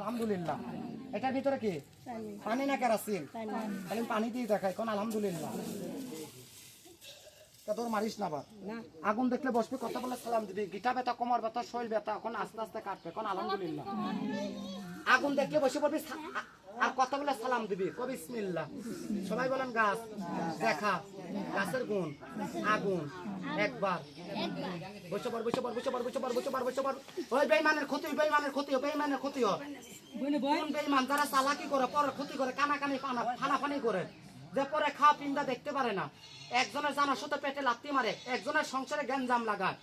আলহামদুলিল্লাহ। এটার ভিতরে কি পানি না কেরাসিন? তাহলে পানি দিয়ে দেখাই কোন আলহামদুলিল্লাহ। তোর মারিস না আবার। আগুন দেখলে বসবি, কথা বলে সালাম দিবি। গিটা ব্যথা, কোমর ব্যথা, শরীর ব্যথা এখন আস্তে আস্তে কাটবে কোন আলহামদুলিল্লাহ। আগুন দেখলে বসে পড়বি আর কথা বলে সালাম দিবি, কবি বিসমিল্লাহ। সবাই বলেন গাছ দেখা, গাছের গুণ আগুন একবার। বসে পড় বসে পড় বসে পড় বসে পড় বসে পড় বসে পড়। ওই বেঈমানের ক্ষতি, বেঈমানের ক্ষতি, বেঈমানের ক্ষতি হয়। কোন বেঈমান? যারা চালাকি করে, পরের ক্ষতি করে, কানাকানি ফানাফানি করে, যে পরে খাওয়া পিন্দা দেখতে পারে না, একজনের জানার সাথে পেটে লাত্তি মারে, একজনের সংসারে গ্যাঞ্জাম লাগায়,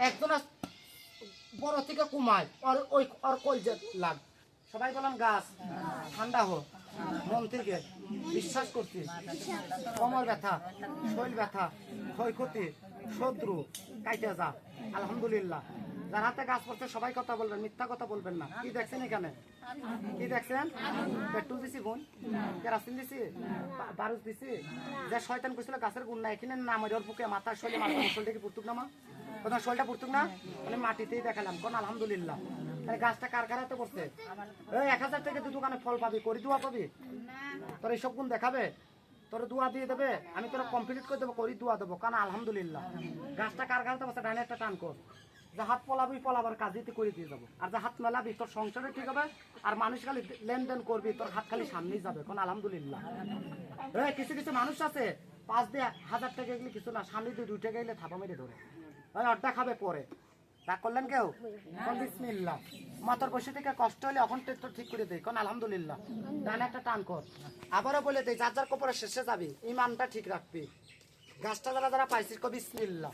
একজনের বড় থেকে কুমায়, ওর কলজে লাগ। সবাই বলেন গাছ ঠান্ডা হোক মন থেকে। বিশ্বাস করছি কোমর ব্যথা, শরীর ব্যথা, ক্ষয়ক্ষতি, শত্রু কাইটে যা আলহামদুলিল্লাহ। যার হাতে গাছ পড়ছে সবাই কথা বলবেন, মিথ্যা কথা বলবেন না। কি দেখছেন এখানে? কি দেখছেন? পেট্রোল দিছি, গুণ কেরাসিন দিছি, বারুদ দিছি। যে শয়তান কইছিল গাছের গুণ না, এখানে নাম ওর বুকে মাথা শরীরে মাথা শরীরটা কি পুরতুক না? মা কোথাও শরীরটা পুরতুক না? মানে মাটিতেই দেখালাম কোন আলহামদুলিল্লাহ। তাহলে গাছটা কার কার হাতে পড়ছে? ওই 1000 টাকা তুই দোকানে ফল পাবি, করি দোয়া পাবি। তোর এইসব গুণ দেখাবে, তোর দোয়া দিয়ে দেবে, আমি তোর কমপ্লিট করে দেবো, করি দোয়া দেবো কারণ আলহামদুলিল্লাহ। গাছটা কার কার হাতে পড়ছে? ডাইনে একটা টান কর। যে হাত পলাবি, পলাবার কাজেতে করে দিয়ে যাবো। আর যে হাত মেলাবি তোর সংসারে ঠিক হবে, আর মানুষ খালি লেনদেন করবি, তোর হাত খালি সামনেই যাবে কোন আলহামদুলিল্লাহ। কিছু কিছু মানুষ আছে 5 দিয়ে 1000 টাকা এগুলি কিছু না, সামনে দিয়ে 2 টাকা এলে থাপা মেরে ধরে অর্ধা খাবে পরে। রাগ করলেন কেউ? বিসমিল্লাহ। মাথার বসে থেকে কষ্ট হলে এখন তো ঠিক করে দেয় কোন আলহামদুলিল্লাহ। ডানে একটা টান কর। আবারও বলে দেয়, যার যার কপরের শেষে যাবি, ইমানটা ঠিক রাখবি। গাছটা যারা যারা পাইছিস, বিসমিল্লাহ।